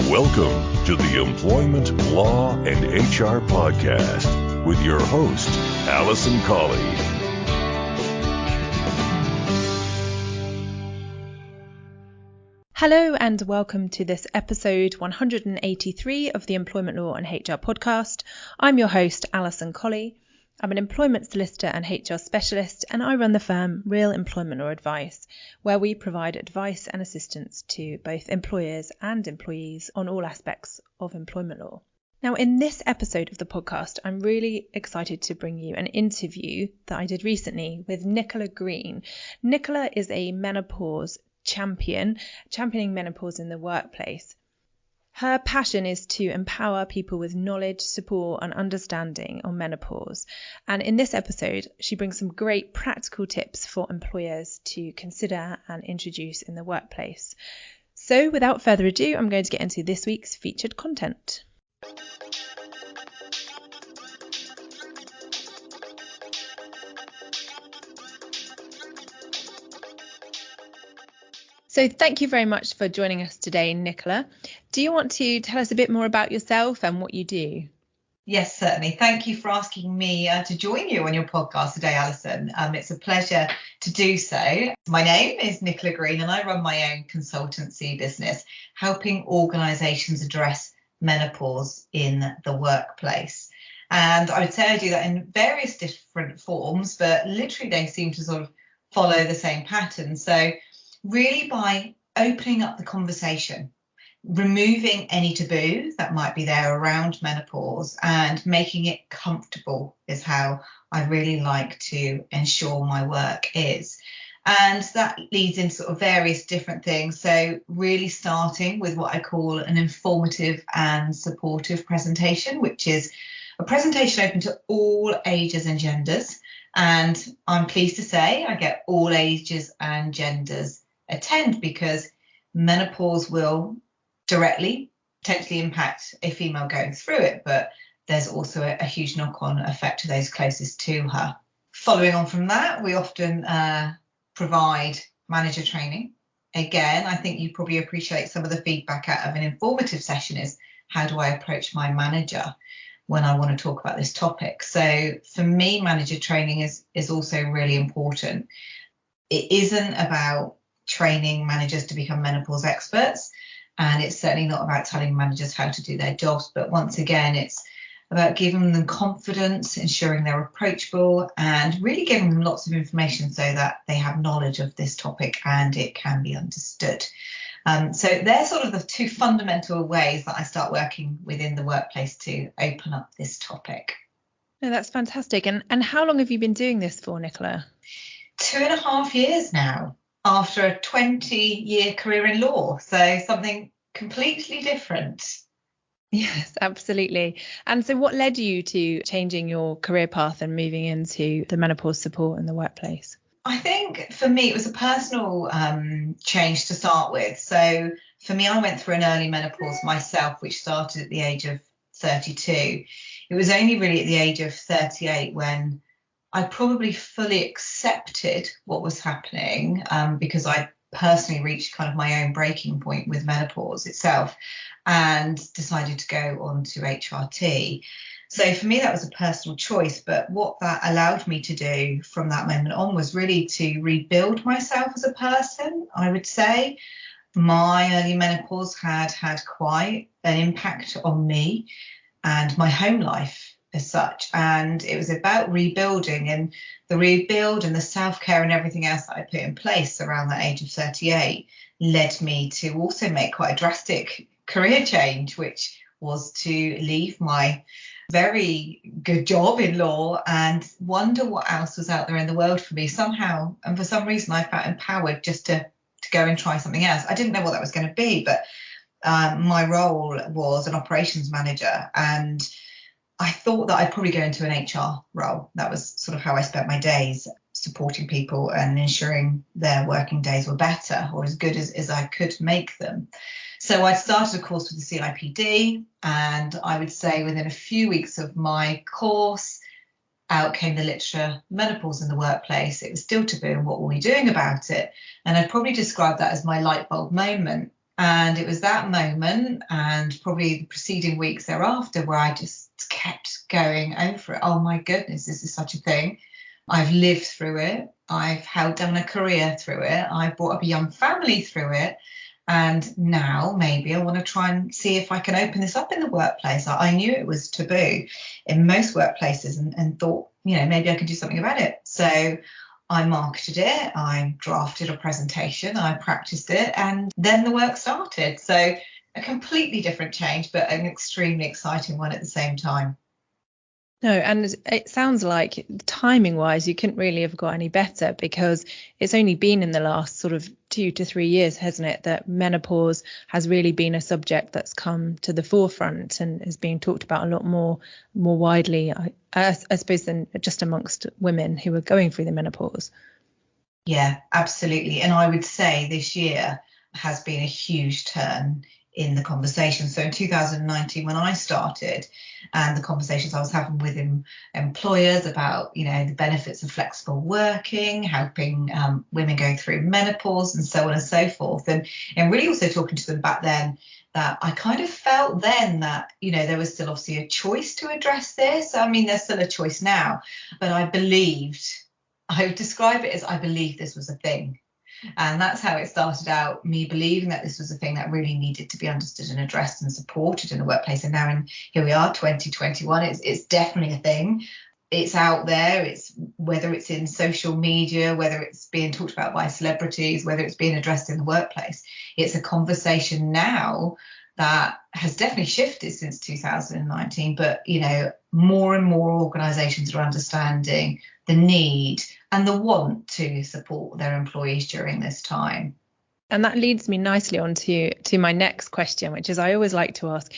Welcome to the Employment Law and HR Podcast with your host, Alison Colley. Hello and welcome to this episode 183 of the Employment Law and HR Podcast. I'm your host, Alison Colley. I'm an employment solicitor and HR specialist, and I run the firm Real Employment Law Advice, where we provide advice and assistance to both employers and employees on all aspects of employment law. Now, in this episode of the podcast, I'm really excited to bring you an interview that I did recently with Nicola Green. Nicola is a menopause championing menopause in the workplace. Her passion is to empower people with knowledge, support and understanding on menopause. And in this episode, she brings some great practical tips for employers to consider and introduce in the workplace. So without further ado, I'm going to get into this week's featured content. So thank you very much for joining us today, Nicola. Do you want to tell us a bit more about yourself and what you do? Yes, certainly. Thank you for asking me to join you on your podcast today, Alison. It's a pleasure to do so. My name is Nicola Green and I run my own consultancy business, helping organisations address menopause in the workplace. And I would say I do that in various different forms, but literally they seem to sort of follow the same pattern. So really by opening up the conversation, removing any taboos that might be there around menopause and making it comfortable is how I really like to ensure my work is. And that leads into sort of various different things. So really starting with what I call an informative and supportive presentation, which is a presentation open to all ages and genders. And I'm pleased to say I get all ages and genders attend because menopause will directly potentially impact a female going through it, but there's also a huge knock-on effect to those closest to her. Following on from that, we often provide manager training. Again, I think you probably appreciate some of the feedback out of an informative session is how do I approach my manager when I want to talk about this topic. So for me, manager training is also really important. It isn't about training managers to become menopause experts, and it's certainly not about telling managers how to do their jobs, but once again it's about giving them confidence, ensuring they're approachable and really giving them lots of information so that they have knowledge of this topic and it can be understood. So they're sort of the two fundamental ways that I start working within the workplace to open up this topic. No, that's fantastic. And how long have you been doing this for, Nicola? 2.5 years now, after a 20-year career in law, so something completely different. Yes, absolutely. And so what led you to changing your career path and moving into the menopause support in the workplace? I think for me it was a personal change to start with. So for me, I went through an early menopause myself, which started at the age of 32. It was only really at the age of 38 when I probably fully accepted what was happening because I personally reached kind of my own breaking point with menopause itself and decided to go on to HRT. So for me, that was a personal choice. But what that allowed me to do from that moment on was really to rebuild myself as a person. I would say my early menopause had quite an impact on me and my home life as such, and it was about rebuilding, and the rebuild and the self-care and everything else that I put in place around that age of 38 led me to also make quite a drastic career change, which was to leave my very good job in law and wonder what else was out there in the world for me somehow. And for some reason I felt empowered just to go and try something else. I didn't know what that was going to be, but my role was an operations manager, and I thought that I'd probably go into an HR role. That was sort of how I spent my days, supporting people and ensuring their working days were better or as good as I could make them. So I started a course with the CIPD, and I would say within a few weeks of my course, out came the literature, menopause in the workplace. It was still taboo, and what were we doing about it? And I'd probably describe that as my light bulb moment. And it was that moment and probably the preceding weeks thereafter where I just kept going over it. Oh my goodness, this is such a thing. I've lived through it. I've held down a career through it. I've brought up a young family through it. And now maybe I want to try and see if I can open this up in the workplace. I knew it was taboo in most workplaces and thought, maybe I could do something about it. So I marketed it, I drafted a presentation, I practiced it, and then the work started. So a completely different change, but an extremely exciting one at the same time. No, and it sounds like timing wise, you couldn't really have got any better, because it's only been in the last sort of 2 to 3 years, hasn't it, that menopause has really been a subject that's come to the forefront and is being talked about a lot more widely, I suppose, than just amongst women who are going through the menopause. Yeah, absolutely. And I would say this year has been a huge turn in the conversation. So in 2019, when I started, and the conversations I was having with employers about, the benefits of flexible working, helping women go through menopause and so on and so forth. And really also talking to them back then, that I kind of felt then that, there was still obviously a choice to address this. I mean, there's still a choice now, but I would describe it as I believed this was a thing. And that's how it started out, me believing that this was a thing that really needed to be understood and addressed and supported in the workplace. And now here we are, 2021, it's definitely a thing. It's out there. It's whether it's in social media, whether it's being talked about by celebrities, whether it's being addressed in the workplace. It's a conversation now that has definitely shifted since 2019. But, more and more organisations are understanding the need and the want to support their employees during this time. And that leads me nicely on to my next question, which is I always like to ask.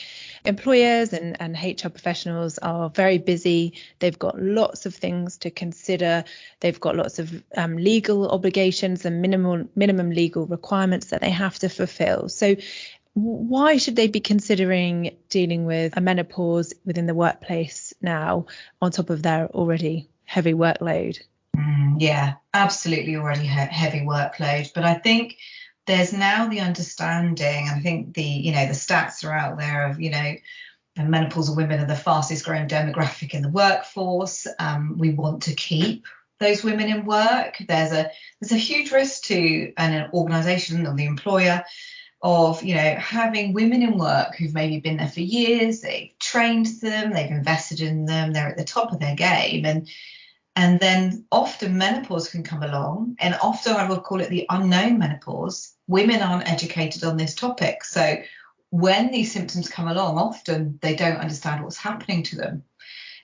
Employers and HR professionals are very busy. They've got lots of things to consider. They've got lots of legal obligations and minimum legal requirements that they have to fulfill. So why should they be considering dealing with a menopause within the workplace now on top of their already heavy workload? Yeah, absolutely already heavy workload. But I think there's now the understanding, and I think the stats are out there of, menopausal women are the fastest growing demographic in the workforce. We want to keep those women in work. There's a huge risk to an organisation or the employer of, having women in work who've maybe been there for years, they've trained them, they've invested in them, they're at the top of their game. And then often menopause can come along, and often I would call it the unknown menopause. Women aren't educated on this topic. So when these symptoms come along, often they don't understand what's happening to them.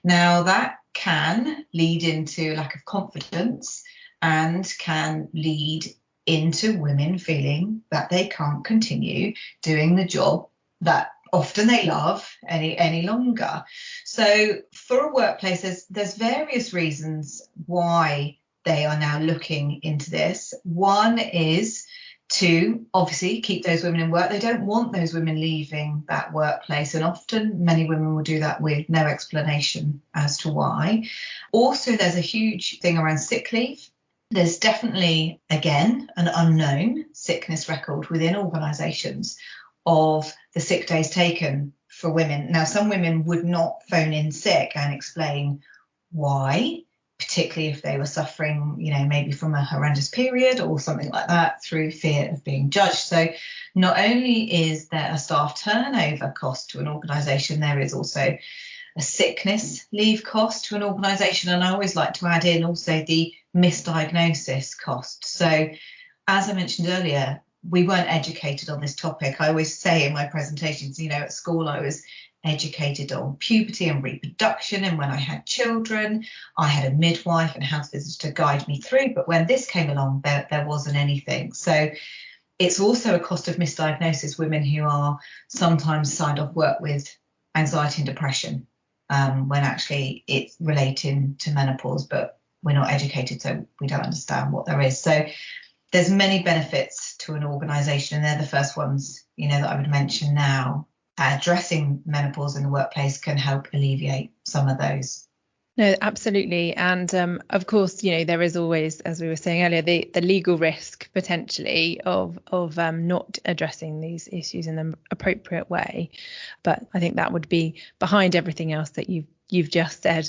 Now, that can lead into lack of confidence and can lead into women feeling that they can't continue doing the job that often they love any longer. So for a workplace, there's various reasons why they are now looking into this. One is to obviously keep those women in work. They don't want those women leaving that workplace, and often many women will do that with no explanation as to why. Also, there's a huge thing around sick leave. There's definitely, again, an unknown sickness record within organisations of the sick days taken for women. Now, some women would not phone in sick and explain why, particularly if they were suffering, maybe from a horrendous period or something like that, through fear of being judged. So not only is there a staff turnover cost to an organisation, there is also a sickness leave cost to an organisation. And I always like to add in also the misdiagnosis cost. So as I mentioned earlier, we weren't educated on this topic. I always say in my presentations, at school I was educated on puberty and reproduction, and when I had children I had a midwife and health visitor to guide me through, but when this came along there wasn't anything. So it's also a cost of misdiagnosis, women who are sometimes signed off work with anxiety and depression when actually it's relating to menopause, but we're not educated, so we don't understand what there is. So there's many benefits to an organisation, and they're the first ones, that I would mention now. Addressing menopause in the workplace can help alleviate some of those. No, absolutely. And of course, there is always, as we were saying earlier, the legal risk potentially of not addressing these issues in the appropriate way. But I think that would be behind everything else that you've just said.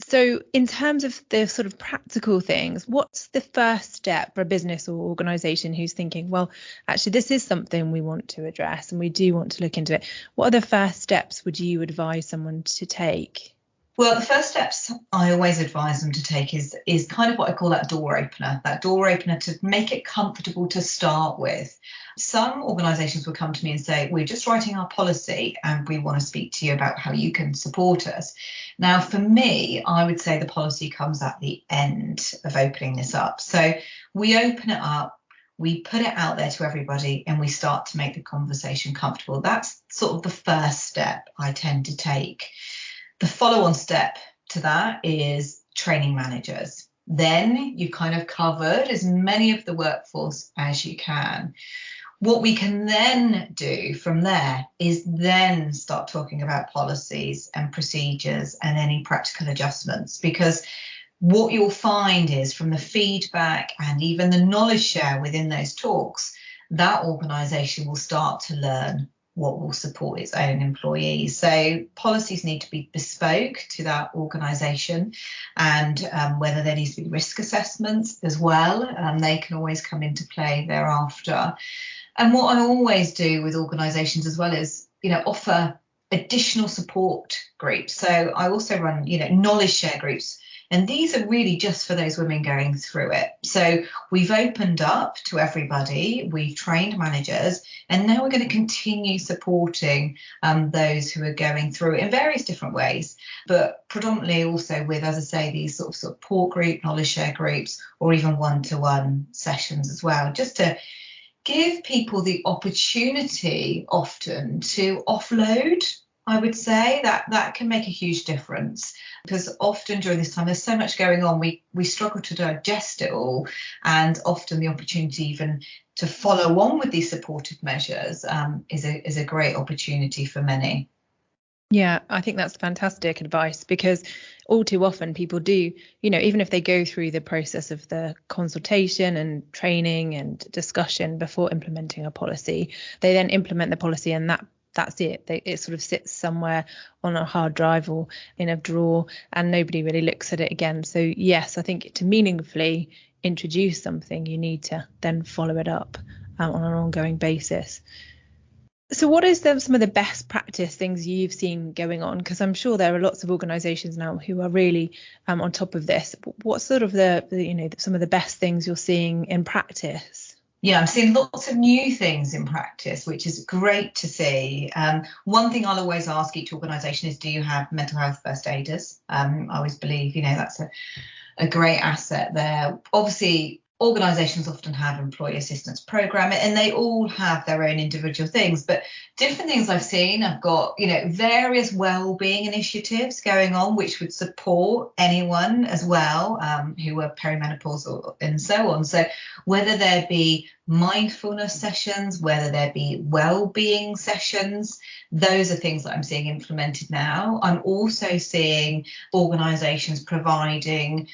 So in terms of the sort of practical things, what's the first step for a business or organisation who's thinking, well, actually, this is something we want to address and we do want to look into it? What are the first steps would you advise someone to take? Well, the first steps I always advise them to take is kind of what I call that door opener to make it comfortable to start with. Some organisations will come to me and say, we're just writing our policy and we want to speak to you about how you can support us. Now, for me, I would say the policy comes at the end of opening this up. So we open it up, we put it out there to everybody, and we start to make the conversation comfortable. That's sort of the first step I tend to take. The follow-on step to that is training managers. Then you've kind of covered as many of the workforce as you can. What we can then do from there is then start talking about policies and procedures and any practical adjustments, because what you'll find is from the feedback and even the knowledge share within those talks, that organisation will start to learn what will support its own employees. So policies need to be bespoke to that organisation, and whether there needs to be risk assessments as well, they can always come into play thereafter. And what I always do with organisations as well is, offer additional support groups. So I also run, knowledge share groups. And these are really just for those women going through it. So we've opened up to everybody, we've trained managers, and now we're going to continue supporting those who are going through it in various different ways, but predominantly also with, as I say, these sort of support group, knowledge share groups, or even one-to-one sessions as well, just to give people the opportunity often to offload. I would say that can make a huge difference, because often during this time there's so much going on, we struggle to digest it all, and often the opportunity even to follow on with these supportive measures is a great opportunity for many. Yeah, I think that's fantastic advice, because all too often people do, even if they go through the process of the consultation and training and discussion before implementing a policy, they then implement the policy and that's it. It sort of sits somewhere on a hard drive or in a drawer, and nobody really looks at it again. So yes, I think to meaningfully introduce something, you need to then follow it up on an ongoing basis. So what is some of the best practice things you've seen going on? Because I'm sure there are lots of organisations now who are really on top of this. What's sort of some of the best things you're seeing in practice? Yeah, I'm seeing lots of new things in practice, which is great to see. One thing I'll always ask each organisation is, do you have mental health first aiders? I always believe, that's a great asset there. Obviously, organisations often have employee assistance programme, and they all have their own individual things, but different things I've seen, I've got, various wellbeing initiatives going on, which would support anyone as well who are perimenopausal and so on. So whether there be mindfulness sessions, whether there be wellbeing sessions, those are things that I'm seeing implemented now. I'm also seeing organisations providing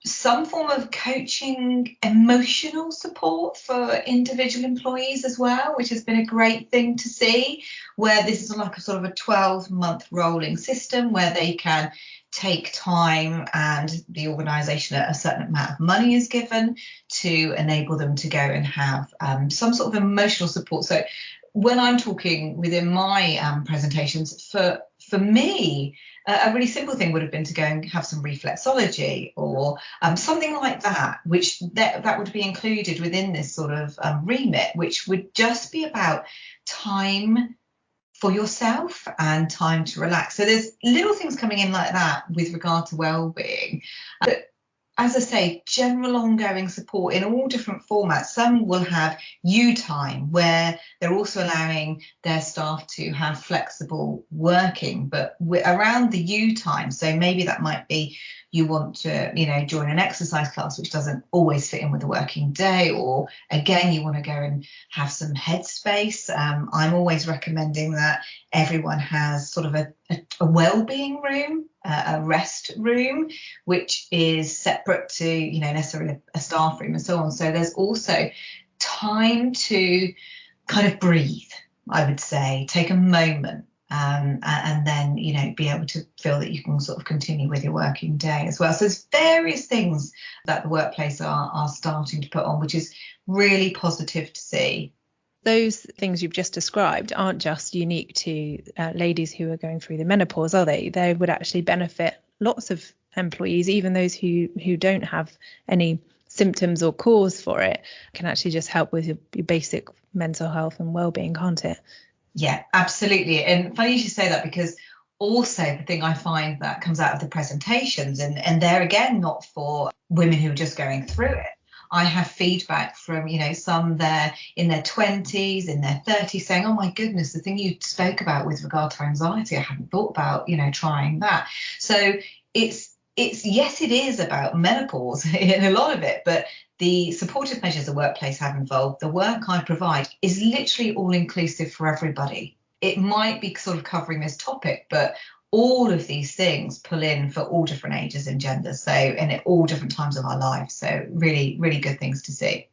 some form of coaching, emotional support for individual employees as well, which has been a great thing to see, where this is like a sort of a 12-month rolling system where they can take time, and the organisation, a certain amount of money is given to enable them to go and have some sort of emotional support. So when I'm talking within my presentations, for me, a really simple thing would have been to go and have some reflexology or something like that, which that would be included within this sort of remit, which would just be about time for yourself and time to relax. So there's little things coming in like that with regard to wellbeing. But as I say, general ongoing support in all different formats. Some will have you time, where they're also allowing their staff to have flexible working, but around the you time. So maybe that might be you want to, join an exercise class, which doesn't always fit in with the working day, or again, you want to go and have some headspace. I'm always recommending that everyone has sort of a wellbeing room a rest room, which is separate to, necessarily a staff room and so on. So there's also time to kind of breathe, I would say, take a moment. And then, be able to feel that you can sort of continue with your working day as well. So there's various things that the workplace are starting to put on, which is really positive to see. Those things you've just described aren't just unique to ladies who are going through the menopause, are they? They would actually benefit lots of employees, even those who don't have any symptoms or cause for it. Can actually just help with your basic mental health and well-being, can't it? Yeah, absolutely. And funny you should say that, because also the thing I find that comes out of the presentations, and they're again not for women who are just going through it. I have feedback from, some there in their 20s, in their 30s, saying, oh my goodness, the thing you spoke about with regard to anxiety, I hadn't thought about, trying that. So it's yes, it is about menopause in a lot of it, but the supportive measures the workplace have involved, the work I provide, is literally all inclusive for everybody. It might be sort of covering this topic, but all of these things pull in for all different ages and genders, so, and at all different times of our lives. So really, really good things to see.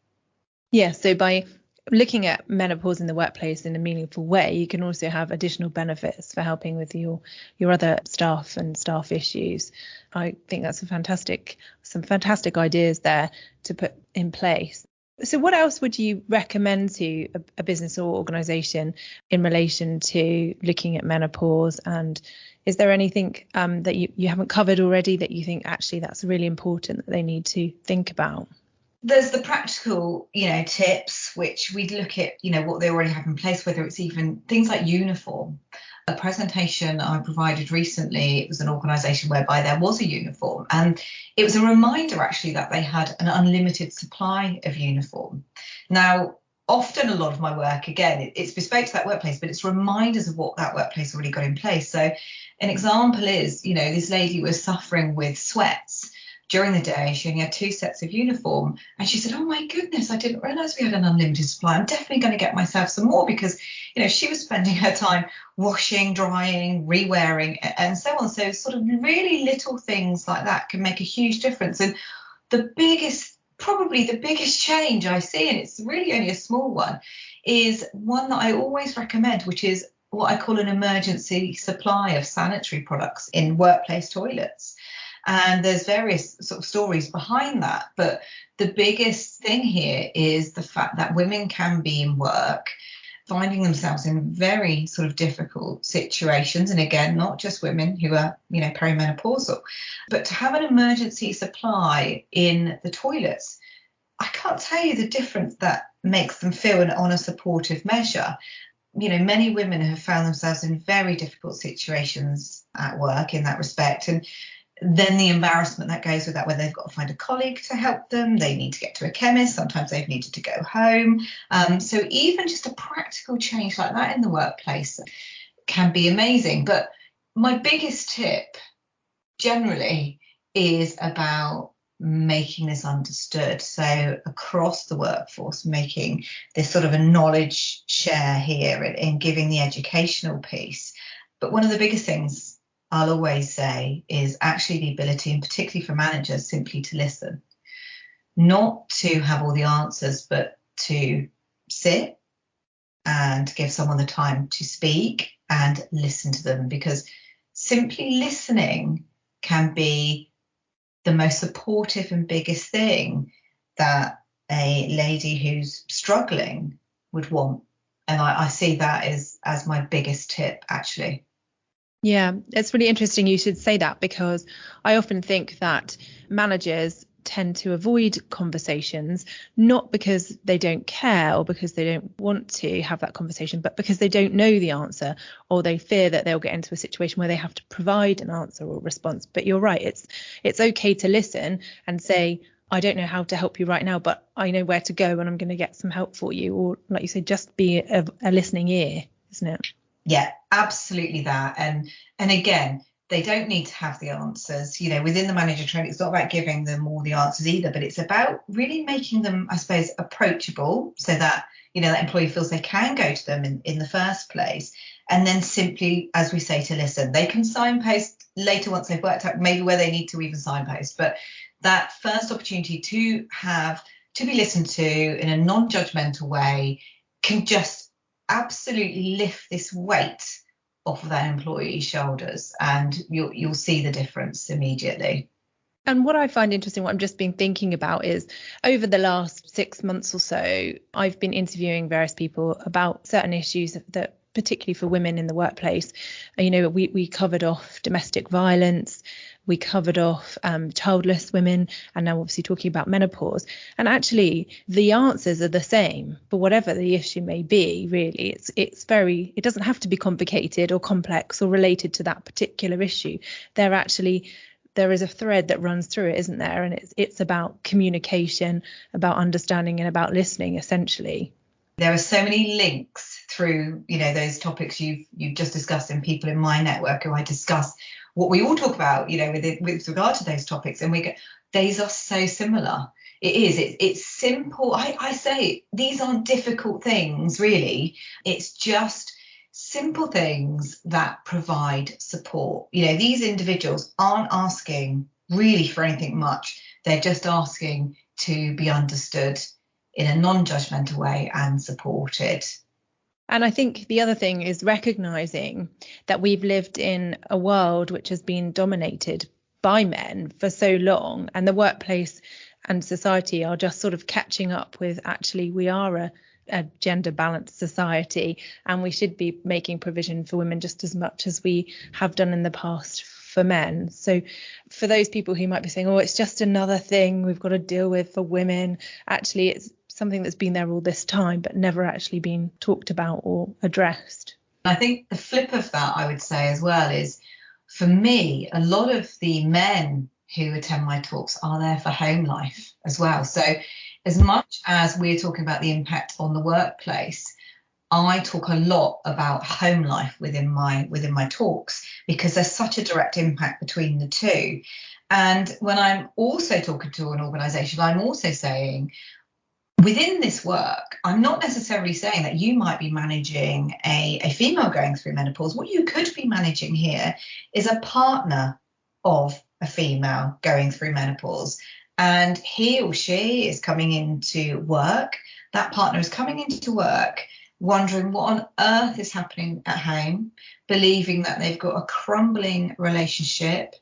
Yeah, so by looking at menopause in the workplace in a meaningful way, you can also have additional benefits for helping with your other staff and staff issues. I think that's some fantastic ideas there to put in place. So what else would you recommend to a business or organisation in relation to looking at menopause? And is there anything that you haven't covered already that you think actually that's really important that they need to think about? There's the practical, tips, which we'd look at, what they already have in place, whether it's even things like uniform. A presentation I provided recently, it was an organisation whereby there was a uniform, and it was a reminder actually that they had an unlimited supply of uniform. Now, often a lot of my work, again, it's bespoke to that workplace, but it's reminders of what that workplace already got in place. So an example is, this lady was suffering with sweats. During the day, she only had 2 sets of uniform, and she said, oh my goodness, I didn't realise we had an unlimited supply. I'm definitely going to get myself some more, because she was spending her time washing, drying, re-wearing, and so on. So sort of really little things like that can make a huge difference. And probably the biggest change I see, and it's really only a small one, is one that I always recommend, which is what I call an emergency supply of sanitary products in workplace toilets. And there's various sort of stories behind that. But the biggest thing here is the fact that women can be in work, finding themselves in very sort of difficult situations. And again, not just women who are, perimenopausal, but to have an emergency supply in the toilets, I can't tell you the difference that makes them feel on a supportive measure. Many women have found themselves in very difficult situations at work in that respect. And then the embarrassment that goes with that, where they've got to find a colleague to help them, they need to get to a chemist, sometimes they've needed to go home. So even just a practical change like that in the workplace can be amazing. But my biggest tip generally is about making this understood. So across the workforce, making this sort of a knowledge share here and giving the educational piece. But one of the biggest things I'll always say is actually the ability, and particularly for managers, simply to listen, not to have all the answers, but to sit and give someone the time to speak and listen to them, because simply listening can be the most supportive and biggest thing that a lady who's struggling would want. And I see that as my biggest tip, actually. Yeah, it's really interesting you should say that, because I often think that managers tend to avoid conversations, not because they don't care or because they don't want to have that conversation, but because they don't know the answer, or they fear that they'll get into a situation where they have to provide an answer or response. But you're right, it's okay to listen and say, I don't know how to help you right now, but I know where to go and I'm going to get some help for you. Or like you say, just be a listening ear, isn't it? Yeah, absolutely that. And again, They don't need to have the answers. Within the manager training, it's not about giving them all the answers either, but it's about really making them, I suppose, approachable so that, that employee feels they can go to them in the first place. And then simply, as we say, to listen. They can signpost later once they've worked out maybe where they need to even signpost. But that first opportunity to be listened to in a non-judgmental way can just absolutely lift this weight off of that employee's shoulders, and you'll see the difference immediately. And what I find interesting, what I've just been thinking about is over the last 6 months or so, I've been interviewing various people about certain issues that particularly for women in the workplace. We covered off domestic violence, we covered off childless women, and now obviously talking about menopause. And actually the answers are the same for whatever the issue may be. Really, it doesn't have to be complicated or complex or related to that particular issue. There is a thread that runs through it, isn't there? And it's about communication, about understanding, and about listening, essentially. There are so many links through, those topics you've just discussed, and people in my network who I discuss what we all talk about, with regard to those topics. And these are so similar. It's simple. I say these aren't difficult things, really. It's just simple things that provide support. These individuals aren't asking really for anything much. They're just asking to be understood in a non-judgmental way and supported. And I think the other thing is recognizing that we've lived in a world which has been dominated by men for so long, and the workplace and society are just sort of catching up with, actually, we are a gender balanced society, and we should be making provision for women just as much as we have done in the past for men. So for those people who might be saying, it's just another thing we've got to deal with for women, actually it's something that's been there all this time but never actually been talked about or addressed. I think the flip of that, I would say as well, is for me, a lot of the men who attend my talks are there for home life as well. So as much as we're talking about the impact on the workplace, I talk a lot about home life within my talks, because there's such a direct impact between the two. And when I'm also talking to an organisation, I'm also saying, within this work, I'm not necessarily saying that you might be managing a female going through menopause. What you could be managing here is a partner of a female going through menopause, and he or she is coming into work. That partner is coming into work wondering what on earth is happening at home, believing that they've got a crumbling relationship.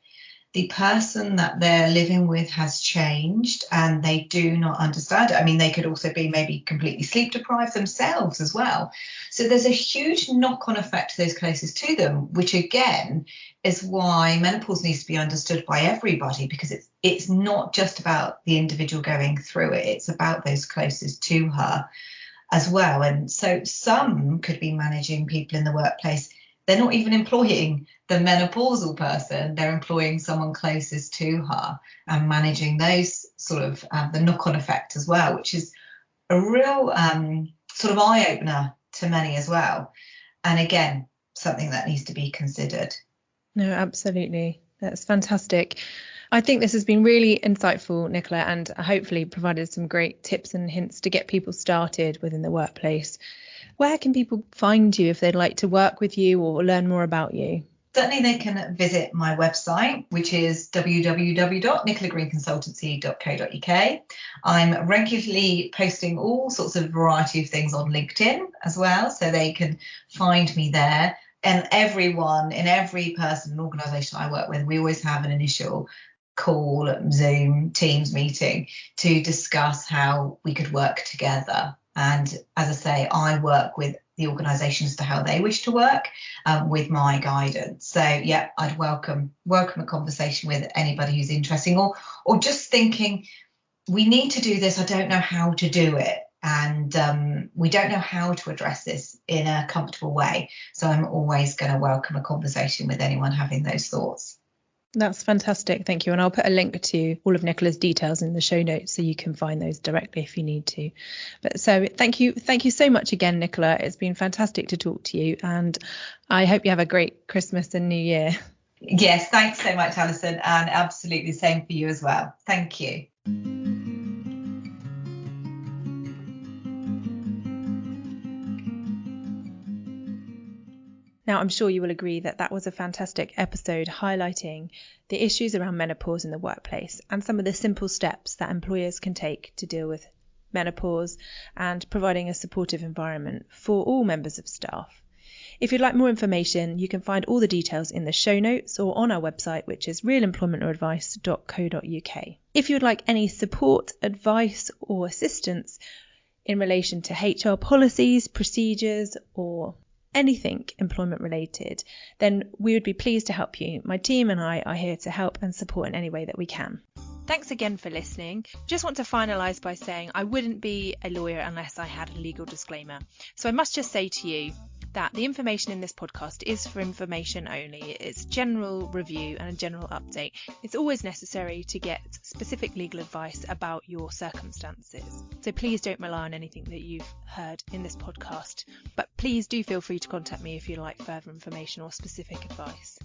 The person that they're living with has changed and they do not understand it. I mean, they could also be maybe completely sleep deprived themselves as well. So there's a huge knock-on effect to those closest to them, which again is why menopause needs to be understood by everybody, because it's not just about the individual going through it. It's about those closest to her as well. And so some could be managing people in the workplace. They're not even employing the menopausal person, they're employing someone closest to her and managing those sort of the knock-on effect as well, which is a real sort of eye-opener to many as well. And again, something that needs to be considered. No, absolutely. That's fantastic. I think this has been really insightful, Nicola, and hopefully provided some great tips and hints to get people started within the workplace. Where can people find you if they'd like to work with you or learn more about you? Certainly they can visit my website, which is www.nicolagreenconsultancy.co.uk. I'm regularly posting all sorts of variety of things on LinkedIn as well, so they can find me there. And everyone, in every person and organisation I work with, we always have an initial call, Zoom, Teams meeting to discuss how we could work together. And as I say, I work with the organisation as to how they wish to work with my guidance. So yeah, I'd welcome a conversation with anybody who's interested or just thinking, we need to do this, I don't know how to do it. And we don't know how to address this in a comfortable way. So I'm always going to welcome a conversation with anyone having those thoughts. That's fantastic. Thank you. And I'll put a link to all of Nicola's details in the show notes so you can find those directly if you need to. But so thank you so much again, Nicola. It's been fantastic to talk to you, and I hope you have a great Christmas and New Year. Yes, thanks so much, Alison, and absolutely the same for you as well. Thank you. Now, I'm sure you will agree that that was a fantastic episode highlighting the issues around menopause in the workplace and some of the simple steps that employers can take to deal with menopause and providing a supportive environment for all members of staff. If you'd like more information, you can find all the details in the show notes or on our website, which is realemploymentadvice.co.uk. If you would like any support, advice or assistance in relation to HR policies, procedures or anything employment related, then we would be pleased to help you. My team and I are here to help and support in any way that we can. Thanks again for listening. Just want to finalise by saying I wouldn't be a lawyer unless I had a legal disclaimer. So I must just say to you that the information in this podcast is for information only. It's general review and a general update. It's always necessary to get specific legal advice about your circumstances. So please don't rely on anything that you've heard in this podcast. But please do feel free to contact me if you'd like further information or specific advice.